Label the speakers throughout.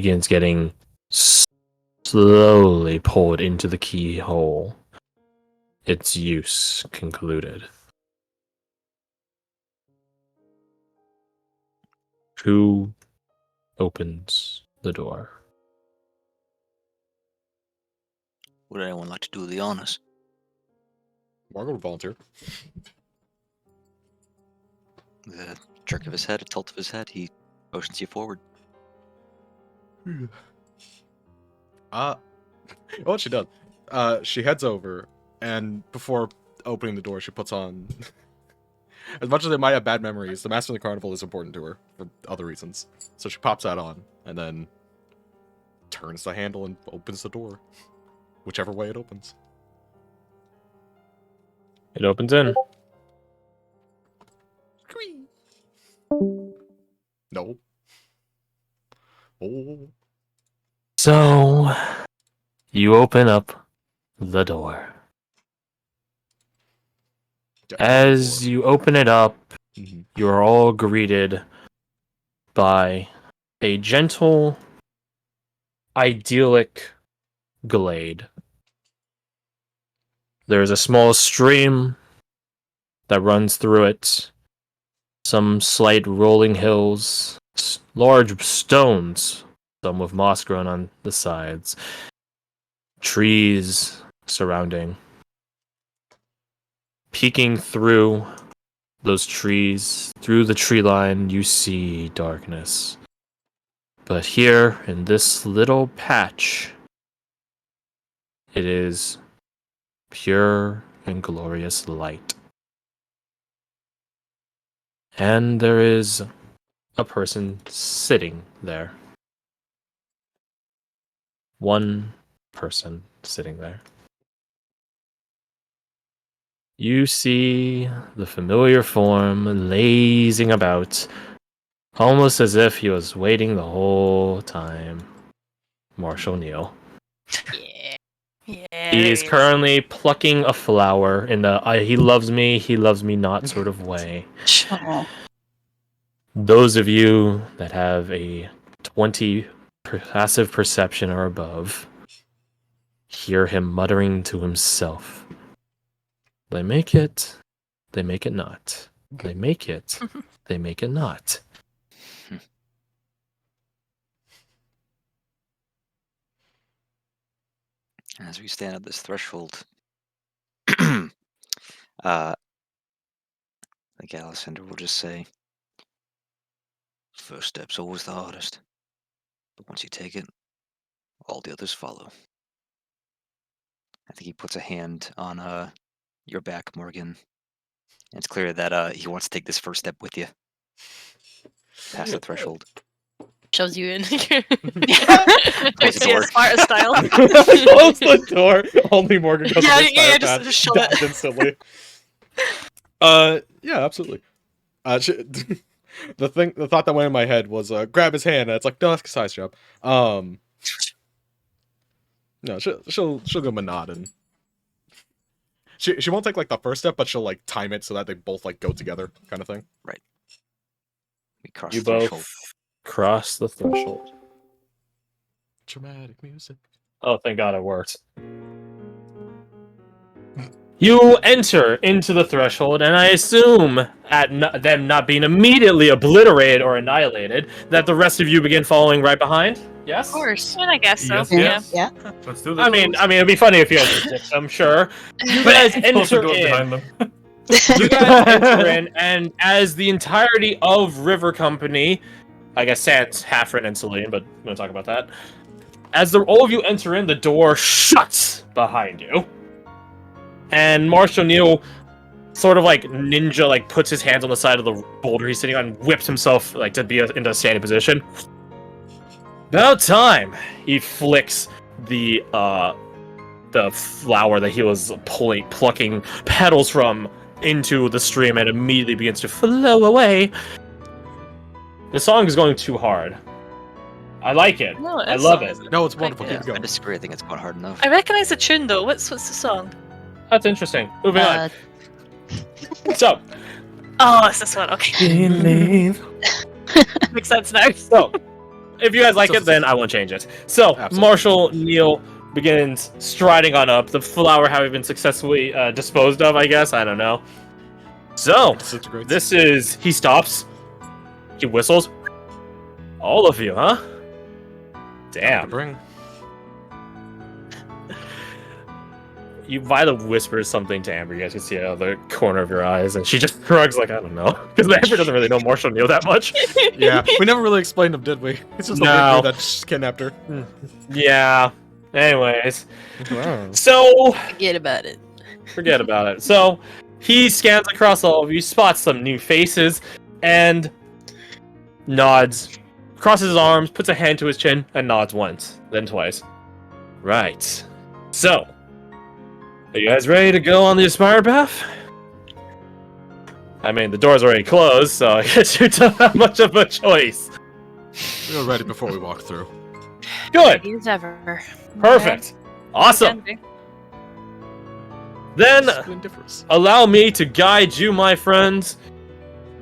Speaker 1: begins getting slowly pulled into the keyhole. Its use concluded. Who opens the door?
Speaker 2: Would anyone like to do the honors?
Speaker 3: Margo would volunteer.
Speaker 2: With a jerk of his head, a tilt of his head, he motions you forward.
Speaker 3: What she does, she heads over, and before opening the door, she puts on. As much as they might have bad memories, the Master of the Carnival is important to her for other reasons. So she pops that on, and then turns the handle and opens the door, whichever way it opens.
Speaker 1: It opens in.
Speaker 3: No. Oh.
Speaker 1: So, you open up the door. As you open it up, you are all greeted by a gentle, idyllic glade. There's a small stream that runs through it, some slight rolling hills, large stones, some with moss grown on the sides, trees surrounding. Peeking through those trees, through the tree line, you see darkness. But here, in this little patch, it is pure and glorious light. And there is a person sitting there. One person sitting there. You see the familiar form lazing about, almost as if he was waiting the whole time. Marshall Neal.
Speaker 4: Yeah.
Speaker 1: He is currently plucking a flower in the he loves me not sort of way.
Speaker 4: Oh.
Speaker 1: Those of you that have a 20 passive perception or above hear him muttering to himself. They make it not. They make it not.
Speaker 2: As we stand at this threshold, I think Alessander will just say, first step's always the hardest, but once you take it, all the others follow. I think he puts a hand on your back, Morgan. And it's clear that he wants to take this first step with you. Past the threshold.
Speaker 4: Shoves you in.
Speaker 2: Close the
Speaker 4: Like
Speaker 2: door.
Speaker 4: Sparta style.
Speaker 3: Close the door. Only Morgan goes
Speaker 4: Yeah,
Speaker 3: to the
Speaker 4: yeah,
Speaker 3: fire
Speaker 4: just shove it.
Speaker 3: dies instantly. Yeah, absolutely. The thought that went in my head was grab his hand. And it's like, no, that's a size job. No, she'll give him a nod, and she won't take like the first step, but she'll like time it so that they both like go together, kind of thing.
Speaker 2: Right. We cross
Speaker 1: You
Speaker 2: the threshold.
Speaker 1: both cross the threshold.
Speaker 3: Dramatic music.
Speaker 1: Oh, thank God it worked. You enter into the threshold, and I assume, at them not being immediately obliterated or annihilated, that the rest of you begin following right behind? Yes?
Speaker 4: Of course.
Speaker 5: I guess so.
Speaker 6: Yes,
Speaker 5: Yeah.
Speaker 6: yes.
Speaker 7: Yeah.
Speaker 6: Let's do this.
Speaker 1: I mean, it'd be funny if you guys did, I'm sure. You guys
Speaker 6: Close the
Speaker 1: enter
Speaker 6: door
Speaker 1: in.
Speaker 6: behind them.
Speaker 1: You guys enter in, and as the entirety of River Company, I guess Sans, Halfrin, and Celine, but I'm going to talk about that. As all of you enter in, the door shuts behind you. And Marshall Neal sort of like ninja, like puts his hands on the side of the boulder he's sitting on and whips himself like to be into a standing position. About time! He flicks the flower that he was plucking petals from into the stream and immediately begins to flow away. The song is going too hard. I like it.
Speaker 4: No,
Speaker 1: I love it.
Speaker 3: No, it's wonderful.
Speaker 4: Yeah.
Speaker 3: Keep
Speaker 2: I
Speaker 3: going.
Speaker 2: disagree. I think it's quite hard enough.
Speaker 4: I recognise the tune though. What's the song?
Speaker 1: That's interesting. Moving on. So,
Speaker 4: Oh, it's this one. Okay,
Speaker 1: believe.
Speaker 4: makes sense now.
Speaker 1: So, if you guys like it, then I won't change it. So,
Speaker 3: Absolutely.
Speaker 1: Marshall Neal begins striding on up, the flower having been successfully disposed of, I guess. I don't know. So,
Speaker 3: Disintegrates.
Speaker 1: this is... He stops. He whistles. All of you, huh? Damn.
Speaker 3: Bring.
Speaker 1: Violet whispers something to Amber. You guys can see it out of the corner of your eyes, and she just shrugs like, I don't know. Because Amber doesn't really know Marshall Neal that much.
Speaker 3: Yeah, we never really explained him, did we? It's just a
Speaker 1: No.
Speaker 3: weird dude that just kidnapped her.
Speaker 1: Yeah. Anyways.
Speaker 3: Wow.
Speaker 1: So,
Speaker 4: Forget about it.
Speaker 1: forget about it. So, he scans across all of you, spots some new faces, and nods, crosses his arms, puts a hand to his chin, and nods once, then twice. Right. So, are you guys ready to go on the Aspire path? I mean, the door's already closed, so I guess you don't have much of a choice.
Speaker 3: We were ready before we walked through.
Speaker 1: Good.
Speaker 4: As ever.
Speaker 1: Perfect. Awesome. Then,
Speaker 3: Split difference.
Speaker 1: allow me to guide you, my friends,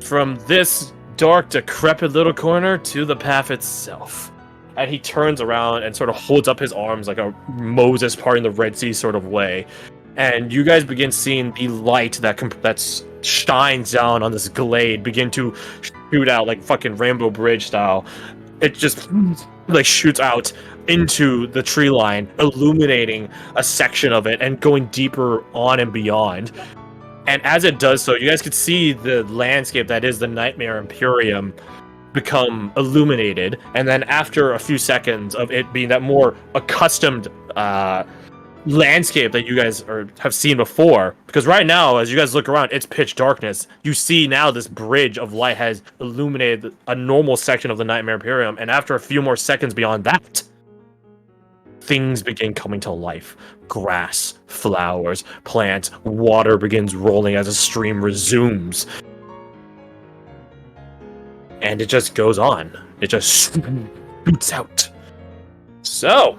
Speaker 1: from this dark, decrepit little corner to the path itself. And he turns around and sort of holds up his arms like a Moses parting the Red Sea sort of way. And you guys begin seeing the light that shines down on this glade begin to shoot out like fucking Rainbow Bridge style. It just like shoots out into the tree line, illuminating a section of it and going deeper on and beyond. And as it does so, you guys could see the landscape that is the Nightmare Imperium become illuminated. And then after a few seconds of it being that more accustomed landscape that you guys have seen before, because right now, as you guys look around, it's pitch darkness. You see now this bridge of light has illuminated a normal section of the Nightmare Imperium. And after a few more seconds beyond that, things begin coming to life. Grass, flowers, plants, water begins rolling as a stream resumes. And it just goes on. It just shoots out. So,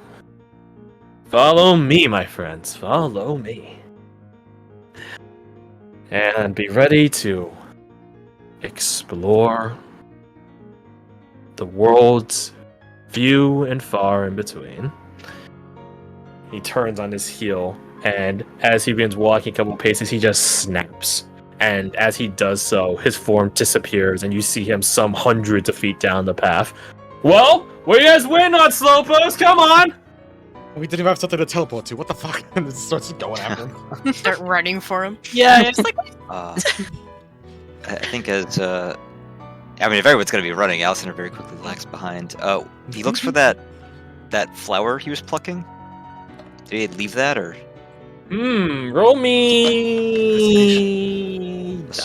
Speaker 1: follow me, my friends. Follow me. And be ready to explore the world's few and far in between. He turns on his heel, and as he begins walking a couple paces, he just snaps. And as he does so, his form disappears, and you see him some hundreds of feet down the path. Well, where you guys win on Slowpoke? Come on!
Speaker 3: We didn't even have something to teleport to. What the fuck? And it starts going after him.
Speaker 4: Start running for him.
Speaker 1: Yeah, it's like...
Speaker 2: I think as I mean, if everyone's gonna be running, Alexander very quickly lags behind. He looks for that flower he was plucking. Did he leave that, or?
Speaker 1: roll me...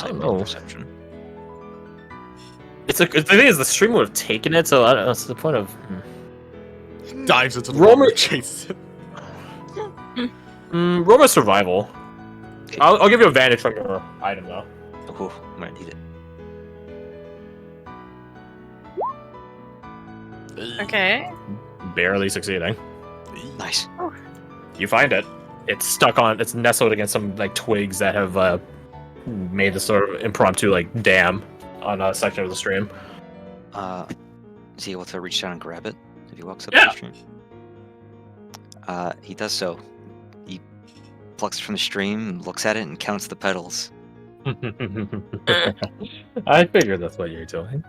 Speaker 1: I don't know.
Speaker 2: Perception.
Speaker 1: The thing is, the stream would have taken it, so I don't know, what's the point of...
Speaker 3: Dives into the
Speaker 1: Romer-
Speaker 3: water, chases it.
Speaker 1: roll a survival. I'll give you advantage from your item, though.
Speaker 2: Oh, I'm gonna need it.
Speaker 4: Okay.
Speaker 1: Barely succeeding.
Speaker 2: Nice.
Speaker 1: You find it. It's nestled against some like twigs that have made this sort of impromptu like dam on a section of the stream.
Speaker 2: Is he able to reach down and grab it if he walks up
Speaker 1: Yeah.
Speaker 2: the stream? He does so. He plucks it from the stream, looks at it, and counts the petals.
Speaker 1: I figured that's what you're doing.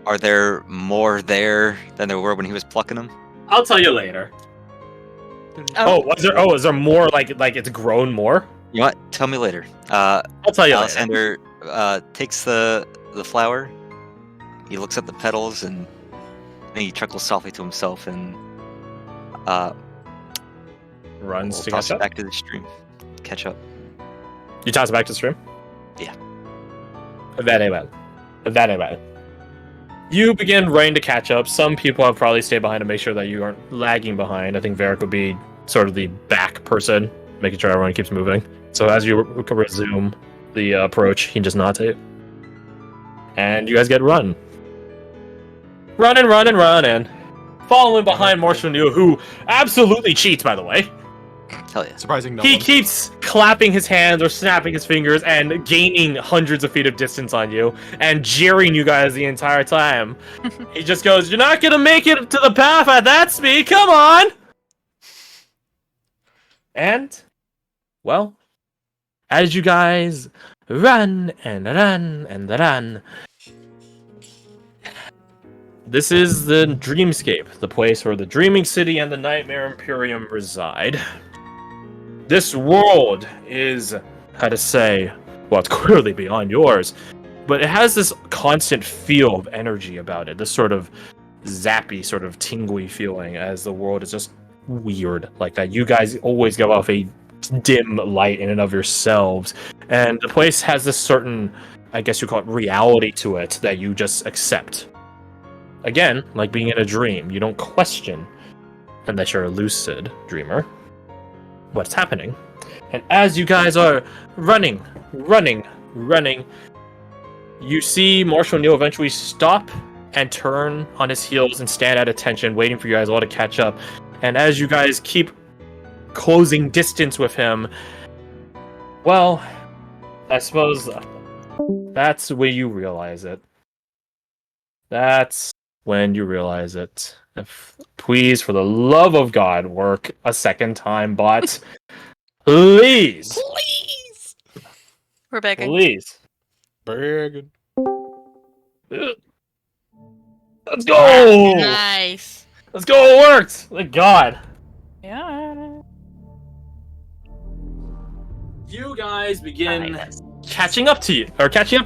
Speaker 2: Are there more there than there were when he was plucking them?
Speaker 1: I'll tell you later. Is there more like it's grown more?
Speaker 2: You know what? Tell me later.
Speaker 1: I'll tell you later.
Speaker 2: Alexander takes the flower. He looks at the petals and then he chuckles softly to himself and
Speaker 1: Runs
Speaker 2: we'll
Speaker 1: to
Speaker 2: toss
Speaker 1: catch
Speaker 2: it
Speaker 1: up.
Speaker 2: back to the stream. Catch up.
Speaker 1: You toss it back to the stream?
Speaker 2: Yeah.
Speaker 1: That ain't bad. You begin running to catch up. Some people have probably stayed behind to make sure that you aren't lagging behind. I think Varric would be sort of the back person, making sure everyone keeps moving. So as you resume the approach, he just nods at you. And you guys get run. Running. Following behind Marshall Neal, who absolutely cheats, by the way.
Speaker 2: Hell yeah.
Speaker 3: Surprising no
Speaker 1: He
Speaker 3: one.
Speaker 1: keeps clapping his hands or snapping his fingers and gaining hundreds of feet of distance on you and jeering you guys the entire time. He just goes, "You're not gonna make it to the path at that speed, come on!" And, well, as you guys run and run and run, this is the Dreamscape, the place where the Dreaming City and the Nightmare Imperium reside. This world is, how to say, well, it's clearly beyond yours, but it has this constant feel of energy about it, this sort of zappy, sort of tingly feeling as the world is just weird like that. You guys always go off a dim light in and of yourselves, and the place has this certain, I guess you call it, reality to it that you just accept. Again, like being in a dream, you don't question, unless you're a lucid dreamer, what's happening. And as you guys are running, you see Marshall Neal eventually stop and turn on his heels and stand at attention, waiting for you guys all to catch up. And as you guys keep closing distance with him, well, I suppose that's where you realize it. That's when you realize it. Please, for the love of God, work a second time, bot. Please.
Speaker 4: Please. We're begging.
Speaker 1: Please.
Speaker 3: Big.
Speaker 1: Let's go!
Speaker 4: Nice.
Speaker 1: Let's go, it worked! Thank God.
Speaker 4: Yeah.
Speaker 1: You guys begin catching up to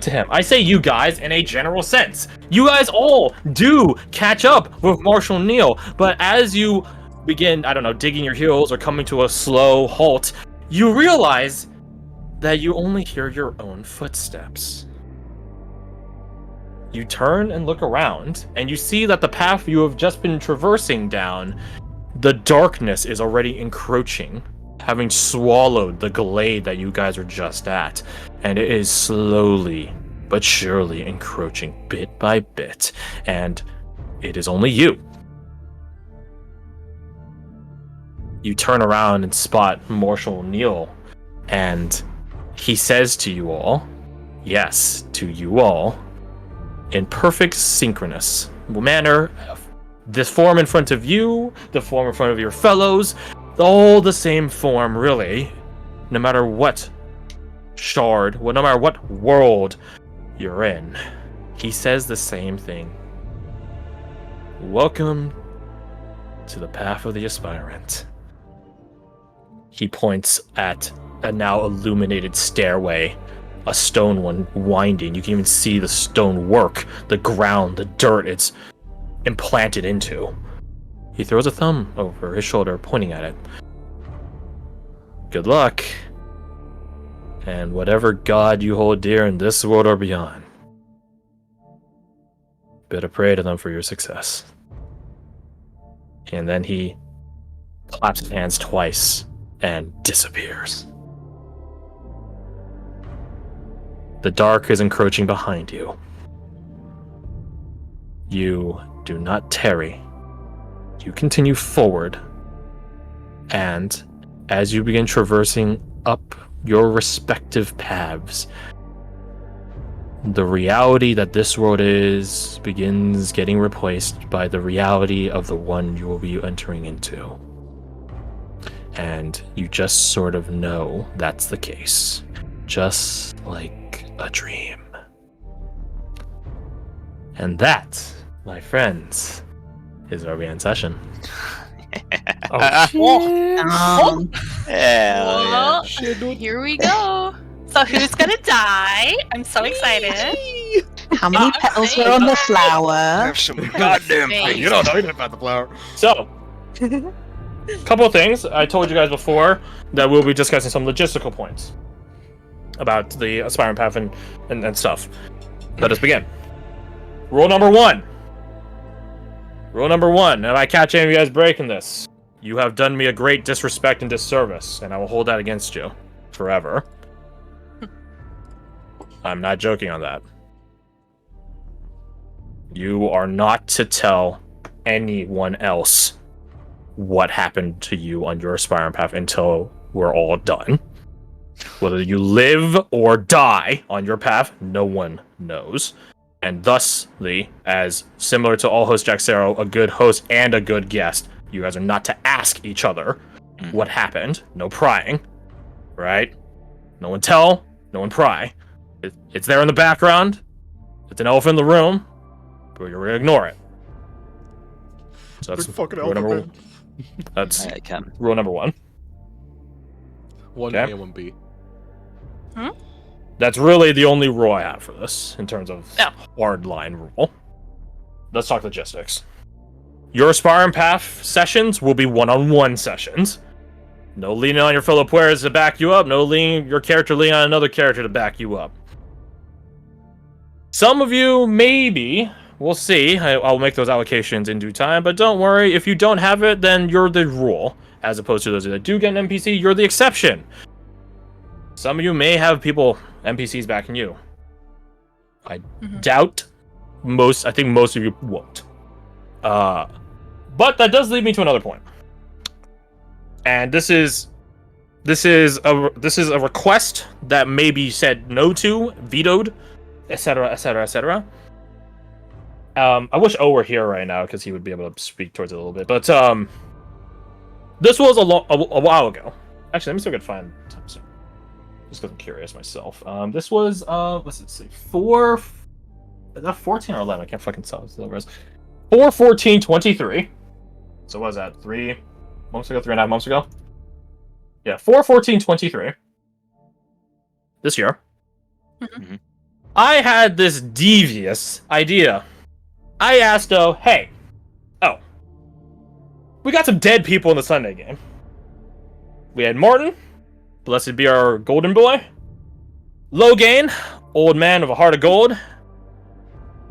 Speaker 1: him. I say you guys in a general sense. You guys all do catch up with Marshall Neal, but as you begin, I don't know, digging your heels or coming to a slow halt, you realize that you only hear your own footsteps. You turn and look around, and you see that the path you have just been traversing down, the darkness is already encroaching, having swallowed the glade that you guys are just at, and it is slowly but surely encroaching bit by bit, and it is only you. You turn around and spot Marshall Neal, and he says to you all, yes, to you all, in perfect synchronous manner, this form in front of you, the form in front of your fellows, all the same form, really, no matter what shard, no matter what world you're in. He says the same thing. Welcome to the path of the aspirant. He points at a now illuminated stairway, a stone one winding. You can even see the stone work, the ground, the dirt it's implanted into. He throws a thumb over his shoulder, pointing at it. Good luck. And whatever god you hold dear in this world or beyond, better pray to them for your success. And then he claps his hands twice and disappears. The dark is encroaching behind you. You do not tarry. You continue forward, and as you begin traversing up your respective paths, the reality that this world is begins getting replaced by the reality of the one you will be entering into. And you just sort of know that's the case. Just like a dream. And that, my friends, is our end session.
Speaker 2: Hell yeah.
Speaker 4: Well, here we go. So who's gonna die? I'm so excited.
Speaker 5: How many petals were on the flower?
Speaker 2: Have some goddamn
Speaker 4: Thanks.
Speaker 2: faith.
Speaker 3: You don't know anything about the flower.
Speaker 1: So, couple of things. I told you guys before that we'll be discussing some logistical points about the aspirant path and stuff. Let us begin. Rule number one. If I catch any of you guys breaking this, you have done me a great disrespect and disservice, and I will hold that against you forever. I'm not joking on that. You are not to tell anyone else what happened to you on your aspiring path until we're all done. Whether you live or die on your path, no one knows. And thusly, as similar to all host Jack Sarrow, a good host and a good guest, you guys are not to ask each other what happened. No prying, right? No one tell, no one pry. It's there in the background. It's an elephant in the room, but you're gonna ignore it. So that's
Speaker 3: Big fucking
Speaker 1: rule number
Speaker 3: elephant.
Speaker 1: That's
Speaker 2: I can.
Speaker 1: rule number 1.
Speaker 3: One
Speaker 1: Okay.
Speaker 3: A and one B.
Speaker 1: That's really the only rule I have for this in terms of
Speaker 4: No.
Speaker 1: hard line rule. Let's talk logistics. Your aspiring path sessions will be one-on-one sessions. No leaning on your fellow players to back you up. No your character leaning on another character to back you up. Some of you, maybe, we'll see. I'll make those allocations in due time, but don't worry. If you don't have it, then you're the rule. As opposed to those that do get an NPC, you're the exception. Some of you may have NPCs backing you. I doubt I think most of you won't. But that does lead me to another point. And this is a request that may be said no to, vetoed, etc., etc., etc. I wish O were here right now because he would be able to speak towards it a little bit. But this was a while ago. Actually, let me see if I can find. Just because I'm curious myself. This was let's see, 14 or 11? I can't fucking tell. 4/14/23. So what was that? 3 months ago? 3.5 months ago? Yeah, 4/14/23. This year.
Speaker 2: Mm-hmm.
Speaker 1: I had this devious idea. I asked hey, we got some dead people in the Sunday game. We had Martin, blessed be our golden boy. Logain, old man with a heart of gold,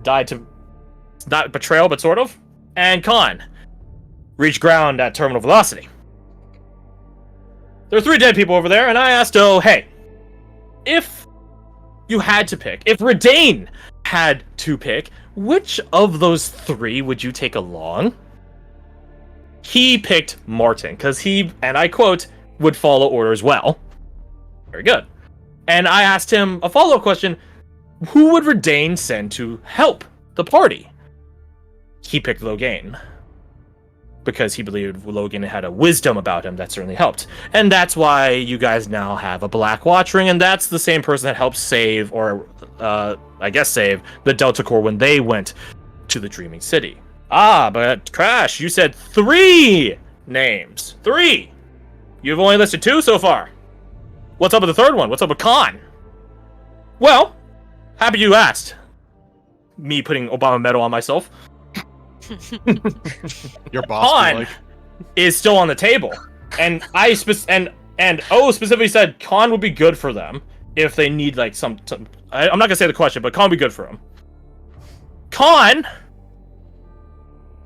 Speaker 1: died to not betrayal, but sort of. And Khan reached ground at terminal velocity. There are 3 dead people over there, and I asked, hey, if you had to pick, if Redane had to pick, which of those 3 would you take along? He picked Martin, because he, and I quote, would follow orders well. Very good. And I asked him a follow-up question, who would Redane send to help the party? He picked Logain. Because he believed Logan had a wisdom about him that certainly helped. And that's why you guys now have a Black Watch ring, and that's the same person that helped save, or I guess save, the Delta Corps when they went to the Dreaming City. But Crash, you said 3 names. 3! You've only listed 2 so far. What's up with the 3rd one? What's up with Khan? Well, happy you asked. Me putting Obama medal on myself.
Speaker 3: Your boss
Speaker 1: Khan
Speaker 3: be like,
Speaker 1: is still on the table, and and O specifically said Khan would be good for them if they need like some. I'm not gonna say the question, but Khan would be good for him. Khan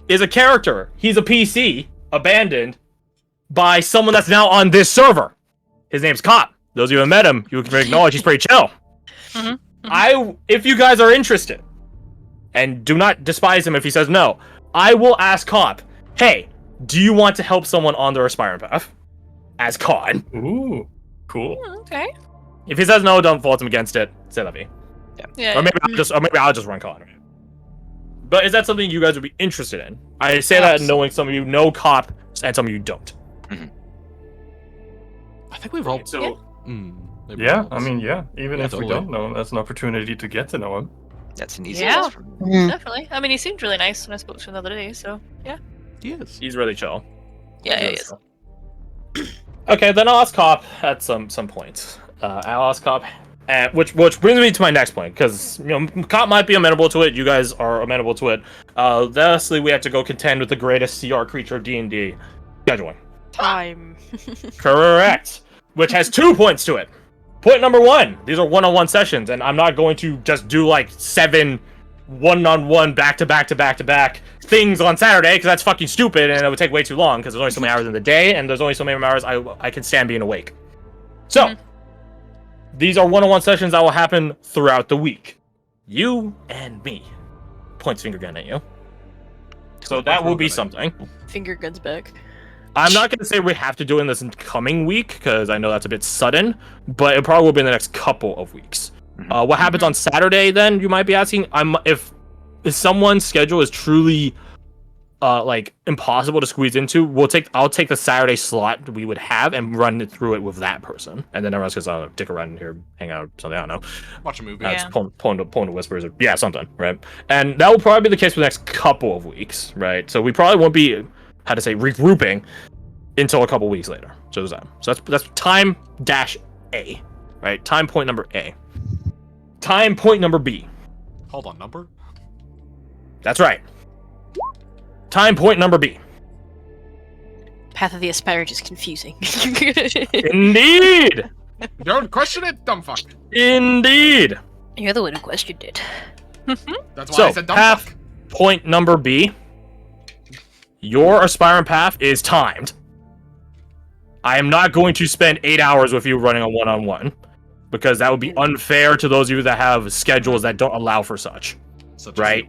Speaker 1: is a character. He's a PC abandoned by someone that's now on this server. His name's Cop. Those of you who have met him, you can acknowledge he's pretty chill. If you guys are interested, and do not despise him if he says no, I will ask Cop, hey, do you want to help someone on their aspiring path? As Khan.
Speaker 6: Ooh, cool.
Speaker 4: Okay.
Speaker 1: If he says no, don't fault him against it. C'est la vie.
Speaker 4: Yeah.
Speaker 1: Or maybe I'll just run Khan. But is that something you guys would be interested in? I say that knowing some of you know Cop and some of you don't.
Speaker 3: I think we've all.
Speaker 1: So
Speaker 3: Maybe
Speaker 6: Yeah,
Speaker 3: all
Speaker 6: I
Speaker 3: of us.
Speaker 6: mean, yeah. Even
Speaker 3: Yeah,
Speaker 6: if we
Speaker 3: totally.
Speaker 6: don't know him, that's an opportunity to get to know him.
Speaker 2: That's an easy
Speaker 4: Yeah.
Speaker 2: yes for me.
Speaker 4: Definitely. I mean, he seemed really nice when I spoke to him the other day, so yeah.
Speaker 3: He is.
Speaker 1: he's really chill.
Speaker 4: Yeah, he
Speaker 1: Really
Speaker 4: is.
Speaker 1: chill. Okay, then I'll ask Cop at some point. I'll ask Cop, which brings me to my next point, because Cop might be amenable to it. You guys are amenable to it. Lastly, we have to go contend with the greatest CR creature of D&D, scheduling.
Speaker 7: Time.
Speaker 1: Correct. Which has 2 points to it. Point number 1, these are one-on-one sessions, and I'm not going to just do like 7 one-on-one back-to-back things on Saturday, because that's fucking stupid, and it would take way too long, because there's only so many hours in the day, and there's only so many hours I can stand being awake. So, these are one-on-one sessions that will happen throughout the week. You and me. Points finger gun at you. So that will be something.
Speaker 7: Finger guns back.
Speaker 1: I'm not going to say we have to do it in this coming week, because I know that's a bit sudden, but it probably will be in the next couple of weeks. What happens on Saturday, then, you might be asking? If someone's schedule is truly like impossible to squeeze into, I'll take the Saturday slot we would have and run it through it with that person, and then everyone's gonna dick around here, hang out, something, I don't know,
Speaker 3: Watch a movie.
Speaker 4: Yeah.
Speaker 1: pulling to whispers, or something, right? And that will probably be the case for the next couple of weeks, right? So we probably won't be, regrouping until a couple weeks later. So that's time dash A, right? Time point number A. Time point number B.
Speaker 3: Hold on, number?
Speaker 1: That's right. Time point number B.
Speaker 7: Path of the Aspirant is confusing.
Speaker 1: Indeed!
Speaker 3: Don't question it, dumb fuck.
Speaker 1: Indeed!
Speaker 7: You're the one who questioned it.
Speaker 3: That's why
Speaker 1: So,
Speaker 3: I said dumb
Speaker 1: path
Speaker 3: fuck.
Speaker 1: point number B. Your aspirant path is timed. I am not going to spend 8 hours with you running a one-on-one, because that would be unfair to those of you that have schedules that don't allow for such.
Speaker 3: Such as
Speaker 1: Right?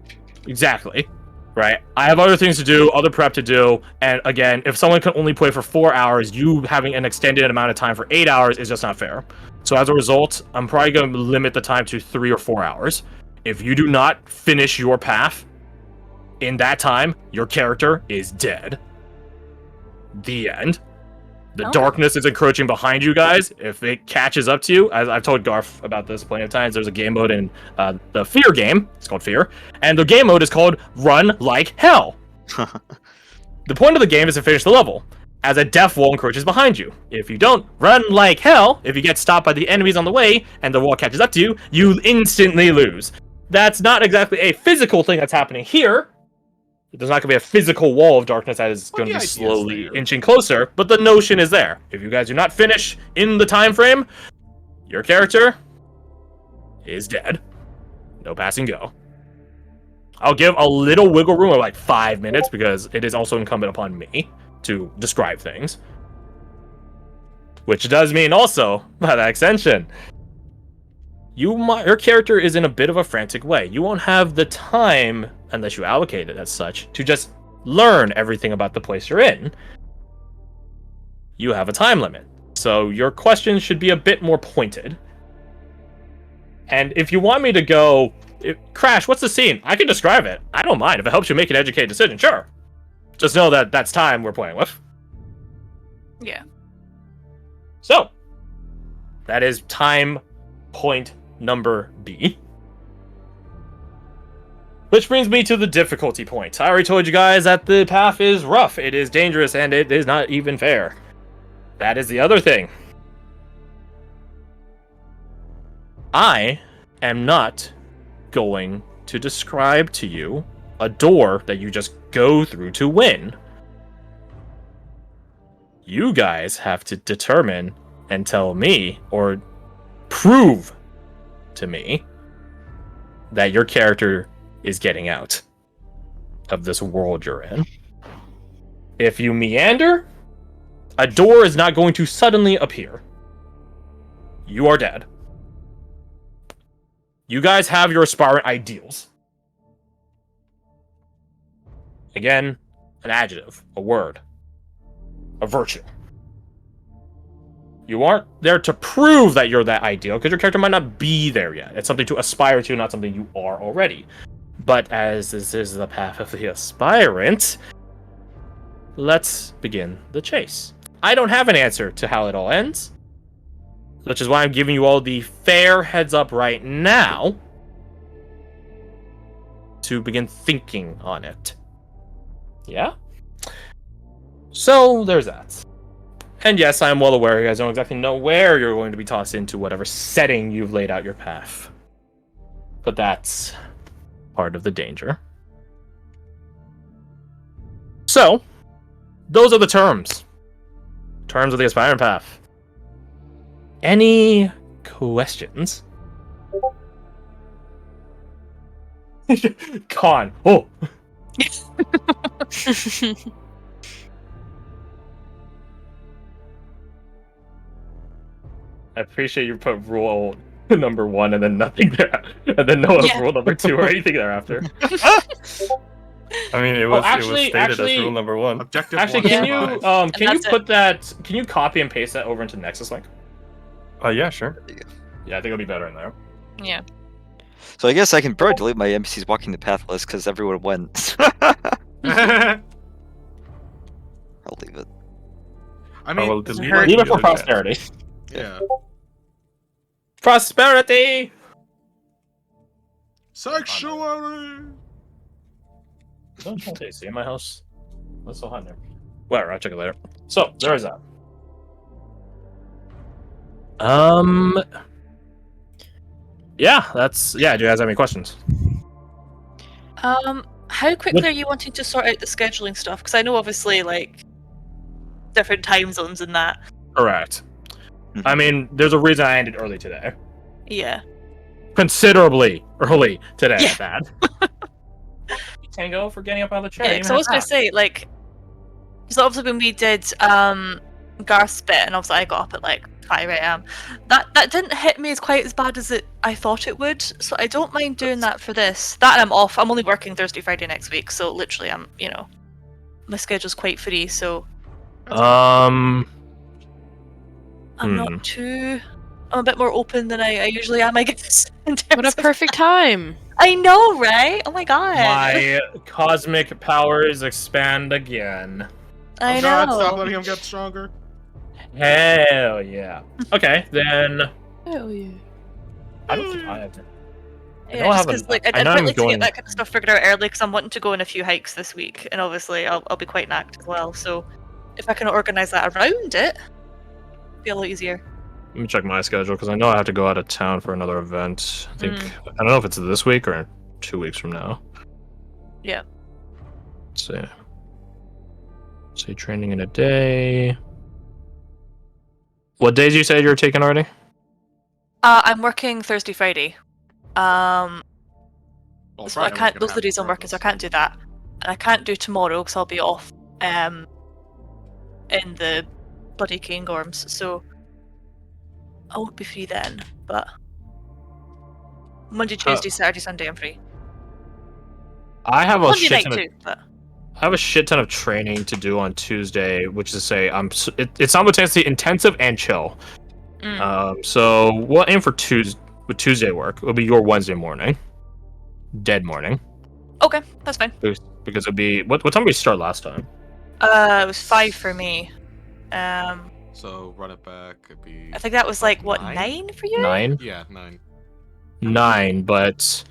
Speaker 3: you.
Speaker 1: Exactly. Right? I have other things to do, other prep to do, and again, if someone can only play for 4 hours, you having an extended amount of time for 8 hours is just not fair. So as a result, I'm probably going to limit the time to 3 or 4 hours. If you do not finish your path in that time, your character is dead. The end. The
Speaker 4: Oh.
Speaker 1: darkness is encroaching behind you guys. If it catches up to you, as I've told Garth about this plenty of times, there's a game mode in the Fear game. It's called Fear. And the game mode is called Run Like Hell. The point of the game is to finish the level, as a death wall encroaches behind you. If you don't run like hell, if you get stopped by the enemies on the way, and the wall catches up to you, you instantly lose. That's not exactly a physical thing that's happening here. There's not going to be a physical wall of darkness that is
Speaker 3: Well,
Speaker 1: going
Speaker 3: the
Speaker 1: to be
Speaker 3: idea's
Speaker 1: slowly
Speaker 3: there.
Speaker 1: inching closer, but the notion is there. If you guys do not finish in the time frame, your character is dead. No passing go. I'll give a little wiggle room of like 5 minutes, because it is also incumbent upon me to describe things. Which does mean also, by that extension, your character is in a bit of a frantic way. You won't have the time, unless you allocate it as such, to just learn everything about the place you're in. You have a time limit. So your questions should be a bit more pointed. And if you want me to go, Crash, what's the scene? I can describe it. I don't mind. If it helps you make an educated decision, sure. Just know that that's time we're playing with.
Speaker 4: Yeah.
Speaker 1: So, that is time point number B. Which brings me to the difficulty point. I already told you guys that the path is rough, it is dangerous, and it is not even fair. That is the other thing. I am not going to describe to you a door that you just go through to win. You guys have to determine and tell me, or prove to me, that your character is getting out of this world you're in. If you meander, a door is not going to suddenly appear. You are dead. You guys have your aspirant ideals. Again, an adjective, a word, a virtue. You aren't there to prove that you're that ideal, because your character might not be there yet. It's something to aspire to, not something you are already. But as this is the path of the aspirant, let's begin the chase. I don't have an answer to how it all ends, which is why I'm giving you all the fair heads up right now to begin thinking on it. Yeah? So, there's that. And yes, I am well aware you guys don't exactly know where you're going to be tossed into whatever setting you've laid out your path. But that's part of the danger. So, those are the terms. Terms of the aspirant path. Any questions? Con. Oh! I appreciate you put rule number 1 and then nothing there, and then no
Speaker 4: Yeah.
Speaker 1: rule number 2 or anything thereafter.
Speaker 6: I mean, it was
Speaker 1: actually-
Speaker 6: stated
Speaker 1: actually-
Speaker 6: as rule number 1.
Speaker 3: Objective
Speaker 1: Actually,
Speaker 3: one,
Speaker 1: can
Speaker 3: survive.
Speaker 1: you
Speaker 4: that's it.
Speaker 1: put that? Can you copy and paste that over into Nexus Link?
Speaker 6: Yeah, sure.
Speaker 1: Yeah, I think it'll be better in there.
Speaker 4: Yeah.
Speaker 2: So I guess I can probably delete my NPCs walking the path list because everyone went. I'll leave it.
Speaker 3: I
Speaker 6: I
Speaker 3: mean,
Speaker 6: will delete
Speaker 7: hurt.
Speaker 6: the
Speaker 1: Leave it for
Speaker 6: other chat.
Speaker 1: posterity.
Speaker 3: yeah.
Speaker 1: Prosperity.
Speaker 3: Sexuality.
Speaker 1: Don't you see in my house? That's so hot in there. Whatever, I'll check it later. So there is that. Yeah, do you guys have any questions?
Speaker 4: How quickly are you wanting to sort out the scheduling stuff? Because I know obviously like different time zones and that.
Speaker 1: Correct. I mean, there's a reason I ended early today.
Speaker 4: Yeah.
Speaker 1: Considerably early today,
Speaker 4: Yeah.
Speaker 1: bad. Tango for getting up out of the chair.
Speaker 4: Yeah,
Speaker 1: even
Speaker 4: because I was
Speaker 1: at
Speaker 4: gonna
Speaker 1: that.
Speaker 4: say like, because obviously when we did Garth's bit, and obviously I got up at like 5 a.m. That didn't hit me as quite as bad as I thought it would. So I don't mind doing that for this. That and I'm off. I'm only working Thursday, Friday next week, so literally I'm my schedule's quite free. So I'm not too. I'm a bit more open than I usually am, I guess. in
Speaker 7: What
Speaker 4: terms
Speaker 7: a
Speaker 4: of-
Speaker 7: perfect time.
Speaker 4: I know, right? Oh my god.
Speaker 1: My cosmic powers expand again.
Speaker 4: I
Speaker 3: Oh God,
Speaker 4: know.
Speaker 3: stop letting him get stronger.
Speaker 1: Hell yeah. Okay, then
Speaker 7: Hell yeah.
Speaker 1: I don't think I have to.
Speaker 4: Yeah,
Speaker 1: know I
Speaker 4: just
Speaker 1: haven't-
Speaker 4: because like
Speaker 1: I
Speaker 4: I'd
Speaker 1: know
Speaker 4: quite
Speaker 1: I'm
Speaker 4: like to
Speaker 1: going-
Speaker 4: get that kind of stuff figured out early because I'm wanting to go on a few hikes this week, and obviously I'll be quite knacked as well. So if I can organise that around it, it'll be a lot easier.
Speaker 1: Let me check my schedule because I know I have to go out of town for another event. I think I don't know if it's this week or 2 weeks from now.
Speaker 4: Yeah.
Speaker 1: Let's see. Say training in a day. What days you said you were taking already?
Speaker 4: I'm working Thursday, Friday.
Speaker 3: Well,
Speaker 4: So I
Speaker 3: Friday
Speaker 4: can't.
Speaker 3: was
Speaker 4: Those
Speaker 3: gonna
Speaker 4: are the days I'm
Speaker 3: happen
Speaker 4: working, so I can't do that, and I can't do tomorrow because I'll be off. In the bloody Cairngorms, so I won't be free then. But Monday, Tuesday, Saturday, Sunday, I'm free.
Speaker 1: I have a
Speaker 4: Monday
Speaker 1: shit
Speaker 4: night
Speaker 1: ton of,
Speaker 4: too, but
Speaker 1: I have a shit ton of training to do on Tuesday, which is to say it's simultaneously intensive and chill. So we'll aim for Tuesday work. It'll be your Wednesday morning, dead morning.
Speaker 4: okay, that's fine.
Speaker 1: Because it'll be what time did we start last time?
Speaker 4: It was 5 for me.
Speaker 3: So run it back. It'd be.
Speaker 4: I think that was like what
Speaker 3: 9?
Speaker 4: 9 for you?
Speaker 1: 9.
Speaker 3: Yeah, 9.
Speaker 1: 9, but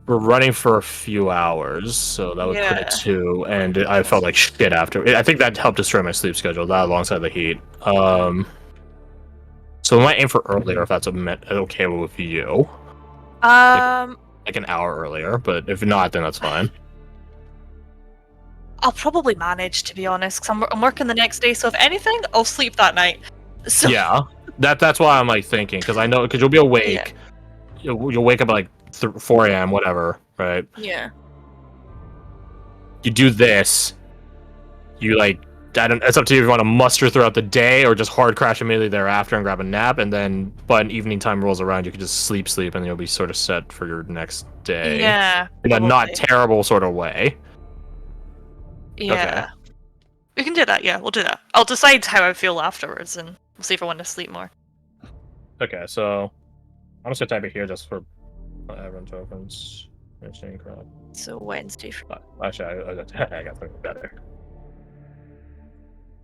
Speaker 1: we're running for a few hours, so that would put it
Speaker 4: Yeah.
Speaker 1: 2, and I felt like shit after. I think that helped destroy my sleep schedule, that alongside the heat. So we might aim for earlier if that's okay with you. Like an hour earlier, but if not, then that's fine.
Speaker 4: I'll probably manage, to be honest, because I'm working the next day. So if anything, I'll sleep that night. So
Speaker 1: Yeah, that's why I'm like thinking, because I know, because you'll be awake. You'll wake up at like 4 a.m., whatever, right?
Speaker 4: yeah.
Speaker 1: You do this, you like, it's up to you if you want to muster throughout the day or just hard crash immediately thereafter and grab a nap, and then by an evening time rolls around, you can just sleep, and you'll be sort of set for your next day.
Speaker 4: Yeah.
Speaker 1: In a not
Speaker 4: probably.
Speaker 1: terrible sort of way.
Speaker 4: Yeah. We can do that, yeah, we'll do that. I'll decide how I feel afterwards and we'll see if I want to sleep more.
Speaker 1: Okay, so I'm just gonna type it here just for everyone tokens. Interesting crap.
Speaker 4: So Wednesday,
Speaker 1: Actually, I got something better.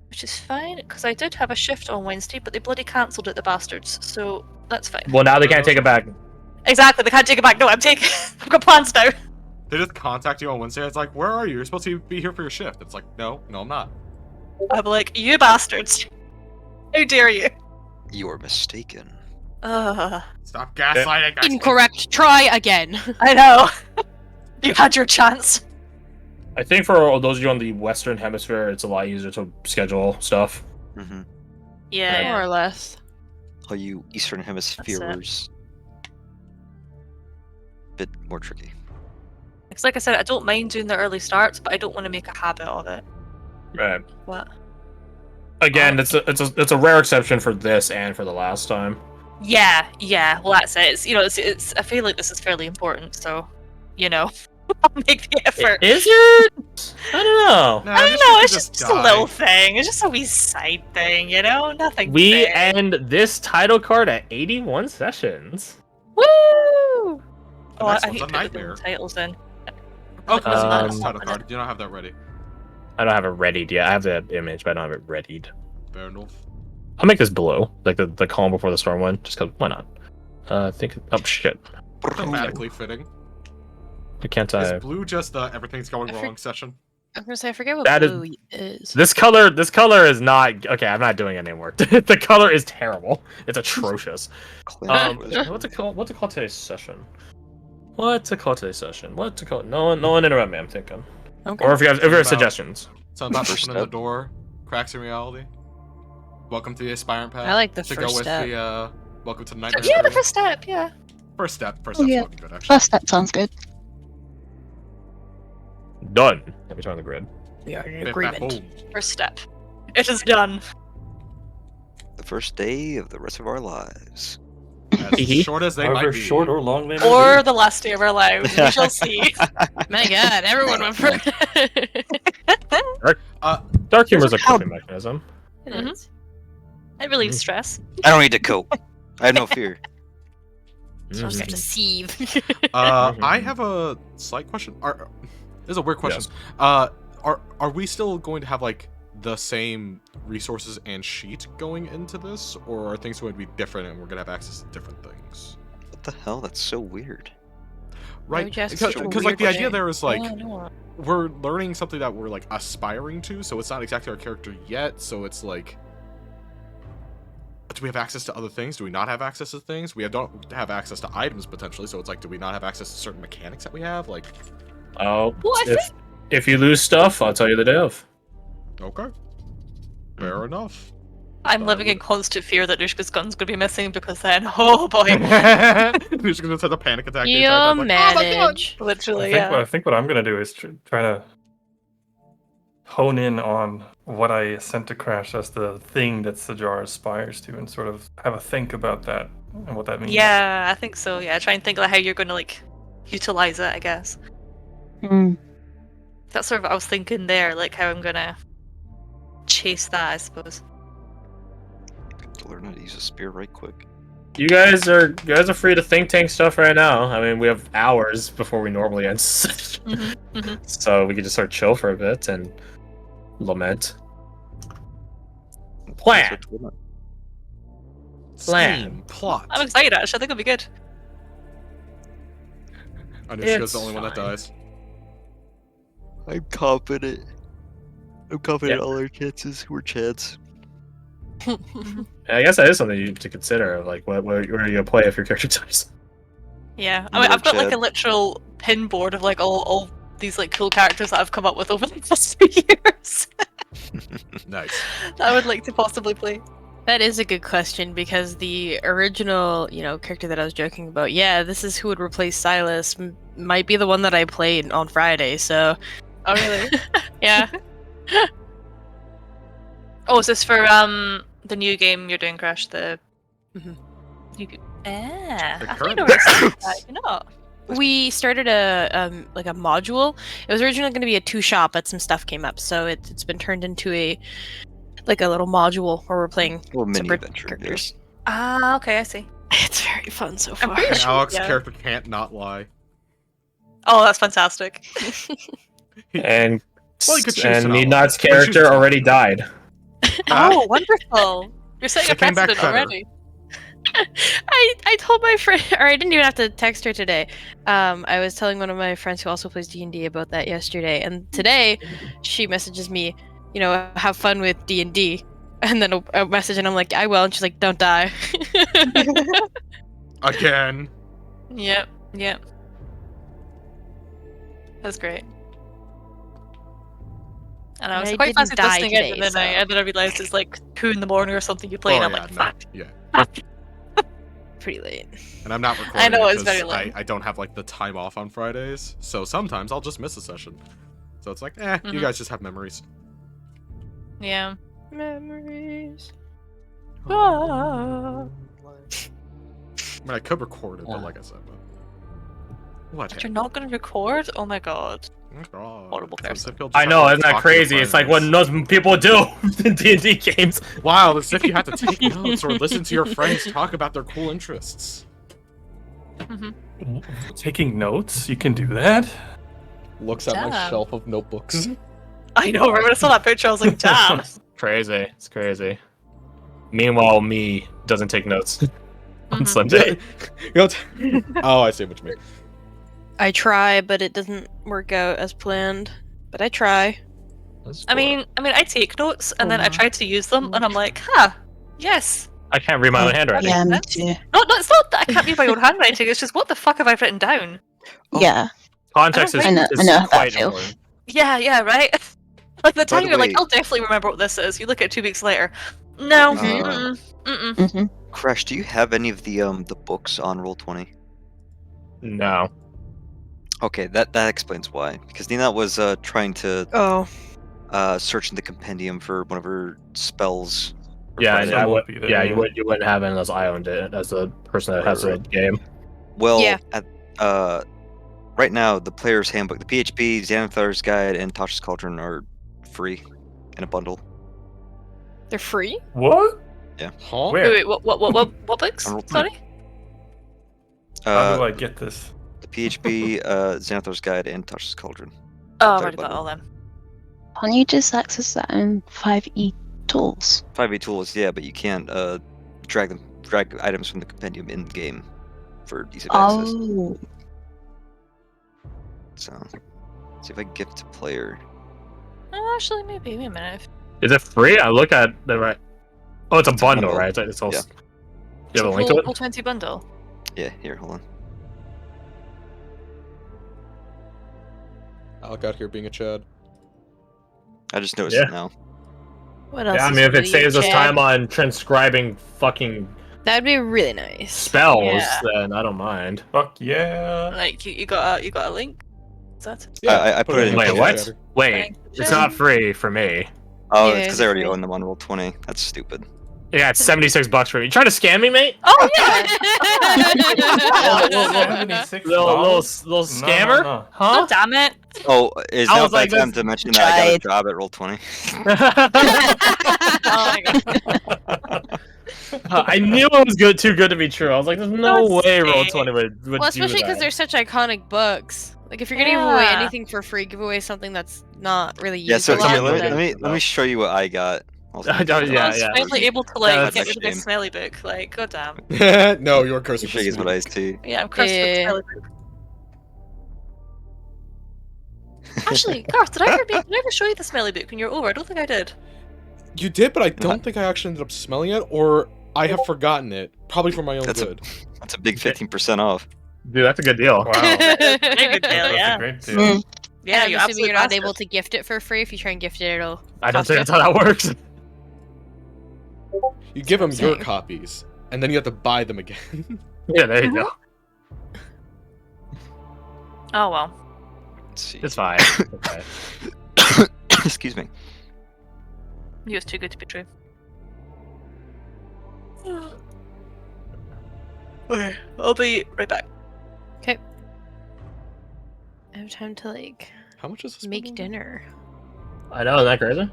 Speaker 4: which is fine, because I did have a shift on Wednesday, but they bloody cancelled it, the bastards, so that's fine.
Speaker 1: Well, now they can't take it back.
Speaker 4: Exactly, they can't take it back. No, I've got plans now.
Speaker 3: They just contact you on Wednesday. It's like, where are you? You're supposed to be here for your shift. It's like, no, I'm not.
Speaker 4: I'm like, you bastards. How dare you?
Speaker 2: You're mistaken.
Speaker 3: Stop gaslighting.
Speaker 7: Incorrect. Try again.
Speaker 4: I know. You had your chance.
Speaker 1: I think for those of you on the Western Hemisphere, it's a lot easier to schedule stuff.
Speaker 2: Mm-hmm.
Speaker 4: Yeah.
Speaker 7: More or less.
Speaker 2: All you Eastern Hemispheres, bit more tricky.
Speaker 4: Because like I said, I don't mind doing the early starts, but I don't want to make a habit of it.
Speaker 1: Right.
Speaker 4: What?
Speaker 1: Again, it's a rare exception for this and for the last time.
Speaker 4: Yeah. Well, that's it. It's I feel like this is fairly important, so, I'll make the effort.
Speaker 1: Is it? I don't know.
Speaker 3: Nah,
Speaker 4: I
Speaker 3: this
Speaker 4: don't know,
Speaker 3: shit
Speaker 4: it's
Speaker 3: could
Speaker 4: just a
Speaker 3: die.
Speaker 4: little thing. It's just a wee side thing, you know? Nothing
Speaker 1: We
Speaker 4: big.
Speaker 1: end this title card at 81 sessions.
Speaker 4: Woo!
Speaker 3: The
Speaker 4: Oh,
Speaker 3: next
Speaker 4: I
Speaker 3: one's
Speaker 4: need
Speaker 3: a
Speaker 4: to put the
Speaker 3: nightmare.
Speaker 4: titles in.
Speaker 3: Oh, that's a
Speaker 1: Um,
Speaker 3: nice title card. You don't have that ready.
Speaker 1: I don't have it readied yet. I have the image, but I don't have it readied.
Speaker 3: Fair enough.
Speaker 1: I'll make this blue, like the calm before the storm one, just cause why not? I think. Oh shit!
Speaker 3: Thematically fitting.
Speaker 1: Why can't
Speaker 3: Is
Speaker 1: I?
Speaker 3: blue just the everything's going wrong session?
Speaker 7: I was gonna say I forget what
Speaker 1: That is-
Speaker 7: blue is.
Speaker 1: This color is not okay. I'm not doing it anymore. The color is terrible. It's atrocious. What's it called? What's it called today's session? What's it called today's session? What's it called? No one interrupt me. I'm thinking.
Speaker 7: Okay.
Speaker 1: Or if you have
Speaker 3: About-
Speaker 1: suggestions.
Speaker 3: Something about
Speaker 2: First
Speaker 3: opening the
Speaker 2: step.
Speaker 3: door, cracks in reality. Welcome to the aspirant path.
Speaker 7: I like the
Speaker 3: to
Speaker 7: first
Speaker 3: go with
Speaker 7: step.
Speaker 3: the welcome to the nightmare.
Speaker 4: Yeah, the
Speaker 3: City.
Speaker 4: first step, yeah.
Speaker 3: First step. First
Speaker 5: Oh,
Speaker 3: step's
Speaker 5: yeah.
Speaker 3: fucking good actually.
Speaker 5: First step sounds good.
Speaker 1: Done. Let me turn on the grid.
Speaker 7: We are in
Speaker 3: Bit
Speaker 7: agreement.
Speaker 3: boom.
Speaker 4: First step. It is done.
Speaker 2: The first day of the rest of our lives.
Speaker 3: As short as they
Speaker 6: However
Speaker 3: might be.
Speaker 6: short or long they may
Speaker 4: Or
Speaker 6: be.
Speaker 4: the last day of our lives. We shall see.
Speaker 7: My God, everyone went for
Speaker 1: Dark humor is a
Speaker 5: How-
Speaker 1: coping mechanism.
Speaker 7: it.
Speaker 4: Mhm.
Speaker 7: is.
Speaker 4: It relieves stress.
Speaker 2: I don't need to cope. I have no fear.
Speaker 7: Supposed to
Speaker 1: Mhm.
Speaker 7: deceive.
Speaker 3: I have a slight question. This is a weird question.
Speaker 1: Yes.
Speaker 3: Are we still going to have like the same resources and sheet going into this, or are things going to be different and we're gonna have access to different things?
Speaker 2: What the hell? That's so weird.
Speaker 3: Right?
Speaker 7: would you ask
Speaker 3: Because
Speaker 7: such a
Speaker 3: like
Speaker 7: weird
Speaker 3: the idea
Speaker 7: question?
Speaker 3: there is like
Speaker 7: Yeah, I know.
Speaker 3: we're learning something that we're like aspiring to, so it's not exactly our character yet. So it's like, do we have access to other things? Do we not have access to things? Don't have access to items potentially, so it's like, do we not have access to certain mechanics that we have? Like,
Speaker 1: Oh,
Speaker 4: Well, I
Speaker 1: if you lose stuff, I'll tell you the day of.
Speaker 3: okay, fair enough.
Speaker 4: I'm living in constant fear that Nushka's gun's gonna be missing because then, oh boy.
Speaker 3: You're just gonna set a panic attack. the entire
Speaker 7: You'll
Speaker 3: time, like, "Oh my God!"
Speaker 7: manage.
Speaker 4: Literally,
Speaker 6: I
Speaker 4: yeah.
Speaker 6: think what I'm gonna do is try to hone in on what I sent to Crash as the thing that the jar aspires to, and sort of have a think about that and what that means.
Speaker 4: Yeah, I think so. Yeah, try and think like how you're gonna like utilize it, I guess.
Speaker 5: Hmm.
Speaker 4: That's sort of what I was thinking there, like how I'm gonna chase that, I suppose.
Speaker 2: To learn how to use a spear right quick.
Speaker 1: You guys are free to think tank stuff right now. I mean, we have hours before we normally end session. So we could just sort of chill for a bit and lament. Plan.
Speaker 2: That's what we're doing.
Speaker 1: Plan.
Speaker 3: Scheme, plot.
Speaker 4: I'm excited actually, I think it'll be good.
Speaker 3: Anushka's the
Speaker 1: It's
Speaker 3: only one that
Speaker 1: fine.
Speaker 3: dies.
Speaker 2: I'm confident. I'm confident
Speaker 1: Yep.
Speaker 2: all our chances were chance.
Speaker 1: I guess that is something to consider. Like, where are you gonna play if your character dies?
Speaker 4: Yeah, I mean, I've got like a
Speaker 2: Chad.
Speaker 4: literal pin board of like all these like cool characters that I've come up with over the past few years
Speaker 3: Nice.
Speaker 4: that I would like to possibly play.
Speaker 7: That is a good question because the original, character that I was joking about, yeah, this is who would replace Silas, might be the one that I played on Friday. So,
Speaker 4: Oh really?
Speaker 7: yeah,
Speaker 4: Oh, is this for the new game you're doing, Crash? The
Speaker 7: Mhm.
Speaker 4: new I
Speaker 3: The
Speaker 4: think
Speaker 3: current
Speaker 4: I know that. You're not.
Speaker 7: we started a like a module. It was originally going to be a 2-shop, but some stuff came up, so it's been turned into a little module where we're playing
Speaker 2: Well, mini
Speaker 7: separate
Speaker 2: adventure.
Speaker 7: characters.
Speaker 4: Ah, okay, I see.
Speaker 7: It's very fun so
Speaker 4: I'm
Speaker 7: far.
Speaker 4: pretty
Speaker 3: And
Speaker 4: sure-
Speaker 3: Alex's
Speaker 4: yeah.
Speaker 3: character can't not lie.
Speaker 4: Oh, that's fantastic.
Speaker 1: And
Speaker 3: Well, you could choose to not
Speaker 1: Need
Speaker 3: lie.
Speaker 1: Not's
Speaker 3: You could choose
Speaker 1: character
Speaker 3: to not
Speaker 1: already
Speaker 3: lie.
Speaker 1: died.
Speaker 4: Oh, wonderful! You're setting a
Speaker 3: It came back
Speaker 4: precedent
Speaker 3: better.
Speaker 4: already.
Speaker 7: I told my friend, or I didn't even have to text her today. I was telling one of my friends who also plays D&D about that yesterday, and today she messages me, have fun with D&D, and then a message, and I'm like, I will, and she's like, don't die.
Speaker 3: Again.
Speaker 4: Yep, yep. That's great. And I was
Speaker 7: I
Speaker 4: quite
Speaker 7: didn't
Speaker 4: fancy
Speaker 7: die
Speaker 4: listening
Speaker 7: today,
Speaker 4: it, and then I realized it's like 2 in the morning or something you play, and I'm like,
Speaker 3: no.
Speaker 4: fuck.
Speaker 3: Yeah.
Speaker 7: Pretty late.
Speaker 3: And I'm not recording.
Speaker 4: I know,
Speaker 3: it
Speaker 4: it's very
Speaker 3: 'cause
Speaker 4: late.
Speaker 3: I don't have like the time off on Fridays, so sometimes I'll just miss a session. So it's like, you
Speaker 4: Mhm.
Speaker 3: guys just have memories.
Speaker 4: Yeah.
Speaker 7: Memories.
Speaker 3: I mean, I could record it, but like I said, What?
Speaker 4: But you're not going to record? Oh my god.
Speaker 3: God.
Speaker 4: Horrible person.
Speaker 1: I know, isn't that crazy? It's like what most people do in D&D games.
Speaker 3: Wow, as if you had to take notes or listen to your friends talk about their cool interests.
Speaker 6: Taking notes? You can do that?
Speaker 3: Looks at my
Speaker 4: Damn.
Speaker 3: shelf of notebooks.
Speaker 4: I know, right when I saw that picture, I was like, damn.
Speaker 1: Crazy. It's crazy. Meanwhile, me doesn't take notes on
Speaker 4: Mhm.
Speaker 1: Slim J.
Speaker 3: Oh, I see what you mean.
Speaker 7: I try, but it doesn't work out as planned. But I try.
Speaker 4: I mean, I take notes and then I
Speaker 5: Oh.
Speaker 4: try to use them, and I'm like, yes.
Speaker 1: I can't read my own handwriting.
Speaker 5: Yeah, me
Speaker 4: That's-
Speaker 5: too.
Speaker 4: No, it's not that I can't read my own handwriting. It's just what the fuck have I written down?
Speaker 2: Oh.
Speaker 5: Yeah.
Speaker 1: Context is,
Speaker 4: I
Speaker 5: know
Speaker 1: is
Speaker 5: how that
Speaker 1: quite
Speaker 5: feels.
Speaker 1: important.
Speaker 4: Yeah, right. Like the time
Speaker 2: the
Speaker 4: you're like,
Speaker 2: way-
Speaker 4: I'll definitely remember what this is. You look at it 2 weeks later. No.
Speaker 5: Mhm.
Speaker 4: Mm-mm.
Speaker 2: Crash, do you have any of the books on Roll20?
Speaker 1: No.
Speaker 2: Okay, that explains why. Because Nina was trying to
Speaker 7: Oh.
Speaker 2: search in the compendium for one of her spells. for
Speaker 1: Yeah,
Speaker 2: Friday.
Speaker 1: I
Speaker 6: Some
Speaker 1: would,
Speaker 6: won't be there,
Speaker 1: yeah,
Speaker 6: yeah.
Speaker 1: you wouldn't have it unless I owned it as a person that
Speaker 2: Right,
Speaker 1: has the
Speaker 2: right.
Speaker 1: game.
Speaker 2: Well,
Speaker 7: Yeah.
Speaker 2: right now, the player's handbook, the PHP, Xanathar's Guide, and Tasha's Cauldron are free in a bundle.
Speaker 7: They're free?
Speaker 6: What?
Speaker 3: Huh?
Speaker 6: Where?
Speaker 4: Wait, what books?
Speaker 2: On Roll20.
Speaker 4: Sorry?
Speaker 6: How do
Speaker 2: Uh,
Speaker 6: I get this?
Speaker 2: the PHP, Xanathar's Guide, and Tasha's Cauldron.
Speaker 4: Oh, I've
Speaker 2: Third
Speaker 4: already got
Speaker 2: bundle.
Speaker 4: all them.
Speaker 5: Can't you just access that in 5e tools?
Speaker 2: 5e tools, yeah, but you can't drag items from the compendium in game for ease of access.
Speaker 5: Oh.
Speaker 2: So, see if I can get to player.
Speaker 4: Actually, maybe. Wait a minute.
Speaker 1: Is it free? I look at the right. Oh, it's a
Speaker 2: It's a
Speaker 1: bundle,
Speaker 2: bundle.
Speaker 1: right? It's all.
Speaker 2: Yeah.
Speaker 1: You have a link to it?
Speaker 4: Roll 20 bundle.
Speaker 2: Yeah, here, hold on.
Speaker 3: Alec out here being a Chad.
Speaker 2: I just noticed
Speaker 1: Yeah.
Speaker 2: it now.
Speaker 7: What else?
Speaker 1: Yeah, I
Speaker 7: is
Speaker 1: mean, if
Speaker 7: new
Speaker 1: it
Speaker 7: to
Speaker 1: saves
Speaker 7: you,
Speaker 1: us
Speaker 7: Chad?
Speaker 1: time on transcribing fucking
Speaker 7: That'd be really nice.
Speaker 1: spells,
Speaker 4: Yeah.
Speaker 1: then I don't mind.
Speaker 6: Fuck yeah.
Speaker 4: Like you got a link. Is that it?
Speaker 2: I put it in
Speaker 1: Wait,
Speaker 2: the
Speaker 1: what?
Speaker 2: chat.
Speaker 1: Wait,
Speaker 4: Thank
Speaker 1: it's
Speaker 4: you.
Speaker 1: not free for me.
Speaker 2: Oh,
Speaker 7: Yeah,
Speaker 2: it's because
Speaker 7: it's
Speaker 2: I already
Speaker 7: free.
Speaker 2: own them on Roll20. That's stupid.
Speaker 1: Yeah, it's $76 for me. You trying to scam me, mate?
Speaker 4: Oh yeah.
Speaker 6: $76?
Speaker 1: Little scammer?
Speaker 6: no.
Speaker 1: Huh?
Speaker 4: Oh damn it.
Speaker 2: Oh, is
Speaker 1: I
Speaker 2: now
Speaker 1: was
Speaker 2: a
Speaker 1: like,
Speaker 2: bad time
Speaker 1: this-
Speaker 2: to mention that I got a
Speaker 5: Tried.
Speaker 2: job at Roll20?
Speaker 4: Oh my god.
Speaker 1: I knew it was good, too good to be true. I was like, there's no
Speaker 4: That's
Speaker 1: way
Speaker 4: sick.
Speaker 1: Roll20 would
Speaker 7: Well,
Speaker 1: do
Speaker 7: especially because
Speaker 1: that.
Speaker 7: they're such iconic books. Like, if you're gonna give away
Speaker 4: Yeah.
Speaker 7: anything for free, give away something that's not really used
Speaker 2: Yeah, so
Speaker 7: a
Speaker 1: Tell
Speaker 7: lot.
Speaker 1: me,
Speaker 2: let
Speaker 1: then-
Speaker 2: let me show you what I got. Also,
Speaker 1: I don't- yeah,
Speaker 4: I was
Speaker 1: yeah.
Speaker 4: finally able to
Speaker 1: Yeah,
Speaker 4: like
Speaker 1: that's
Speaker 4: get
Speaker 2: a
Speaker 4: ring of the
Speaker 2: shame.
Speaker 4: smelly book. Like, goddamn.
Speaker 3: No, you're cursed
Speaker 2: I'll
Speaker 3: with
Speaker 2: show you guys
Speaker 3: this
Speaker 2: what I see.
Speaker 4: Yeah, I'm cursed with the
Speaker 7: Yeah.
Speaker 4: smelly book. Actually, Garth, did I ever show you the smelly book when you were over? I don't think I did.
Speaker 3: You did, but I don't think I actually ended up smelling it, or I have forgotten it. Probably for my own
Speaker 2: That's a-
Speaker 3: good.
Speaker 2: That's a big 15% off.
Speaker 1: Dude, that's a good deal.
Speaker 6: Wow.
Speaker 4: Very good deal,
Speaker 6: That's
Speaker 4: yeah.
Speaker 6: a great deal.
Speaker 5: Mm.
Speaker 4: Yeah,
Speaker 7: I'm
Speaker 4: you
Speaker 7: assuming
Speaker 4: absolutely
Speaker 7: you're not
Speaker 4: bastard.
Speaker 7: able to gift it for free. If you try and gift it, it'll.
Speaker 1: I don't
Speaker 7: cost
Speaker 1: think
Speaker 7: you.
Speaker 1: that's how that works.
Speaker 3: You give them
Speaker 7: what I'm
Speaker 3: your
Speaker 7: saying.
Speaker 3: copies, and then you have to buy them again.
Speaker 1: Yeah, there you go.
Speaker 4: Oh well.
Speaker 2: Let's see.
Speaker 1: It's fine. It's fine.
Speaker 2: Excuse me.
Speaker 4: It was too good to be true. Okay, I'll be right back.
Speaker 7: I have time to like
Speaker 3: How much is this?
Speaker 7: make
Speaker 3: bundle?
Speaker 7: dinner.
Speaker 1: I know, isn't that crazy?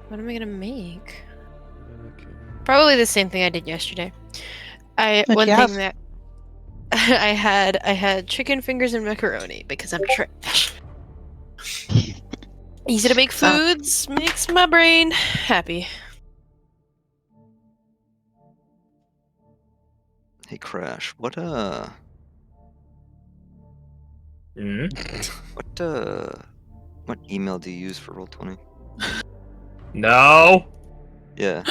Speaker 7: What am I gonna make?
Speaker 3: Okay.
Speaker 7: Probably the same thing I did yesterday.
Speaker 5: What'd
Speaker 7: One
Speaker 5: you
Speaker 7: thing
Speaker 5: have?
Speaker 7: that I had chicken fingers and macaroni because I'm trash. Easy to make foods makes my brain happy.
Speaker 2: Hey, Crash. What what email do you use for Roll20?
Speaker 1: No.
Speaker 2: Yeah.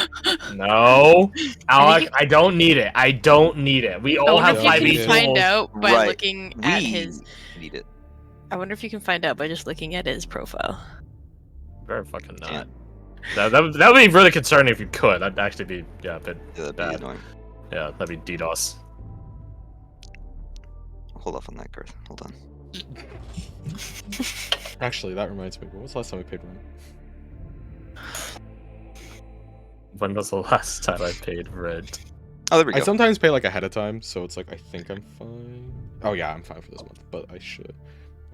Speaker 1: No. Alec,
Speaker 7: you-
Speaker 1: I don't need it. I don't need it. We
Speaker 7: I
Speaker 1: all
Speaker 7: wonder
Speaker 1: have
Speaker 7: if
Speaker 3: five
Speaker 7: you
Speaker 3: E
Speaker 7: can
Speaker 1: tools.
Speaker 7: find out by
Speaker 2: Right.
Speaker 7: looking at
Speaker 2: We
Speaker 7: his.
Speaker 2: need it.
Speaker 7: I wonder if you can find out by just looking at his profile.
Speaker 1: Very fucking not.
Speaker 2: Can't.
Speaker 1: That would be really concerning if you could. That'd actually be a bit.
Speaker 2: Yeah, that'd be
Speaker 1: Bad.
Speaker 2: annoying.
Speaker 1: Yeah, that'd be DDoS.
Speaker 2: Hold off on that, Garth. Hold on.
Speaker 3: Actually, that reminds me. When was the last time we paid rent?
Speaker 1: When was the last time I paid rent?
Speaker 2: Oh, there we
Speaker 3: I
Speaker 2: go.
Speaker 3: sometimes pay like ahead of time, so it's like I think I'm fine. Oh yeah, I'm fine for this month, but I should.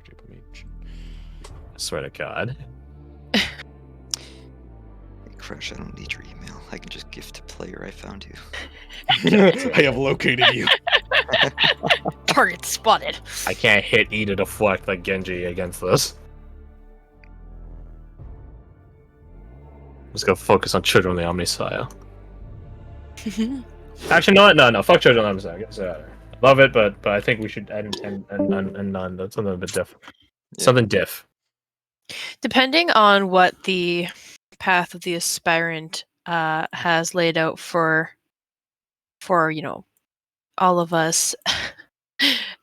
Speaker 1: I swear to God.
Speaker 2: Hey, Crash, I don't need your email. I can just gift to player I found you.
Speaker 3: I have located you.
Speaker 7: Target spotted.
Speaker 1: I can't hit E to deflect like Genji against this. I'm just gonna focus on Children of the Omniscient. Actually, no. Fuck Children of the Omniscient. Love it, but I think we should end none. That's something a bit different.
Speaker 2: Yeah.
Speaker 1: Something diff.
Speaker 7: Depending on what the path of the aspirant has laid out for all of us.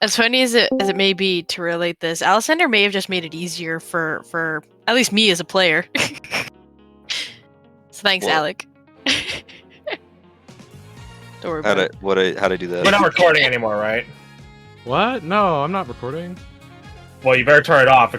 Speaker 7: As funny as it may be to relate this, Alessander may have just made it easier for at least me as a player. So thanks,
Speaker 2: Well-
Speaker 7: Alec. Don't worry about it.
Speaker 2: How'd I do that?
Speaker 1: We're not recording anymore, right?
Speaker 3: What? No, I'm not recording.
Speaker 1: Well, you better turn it off.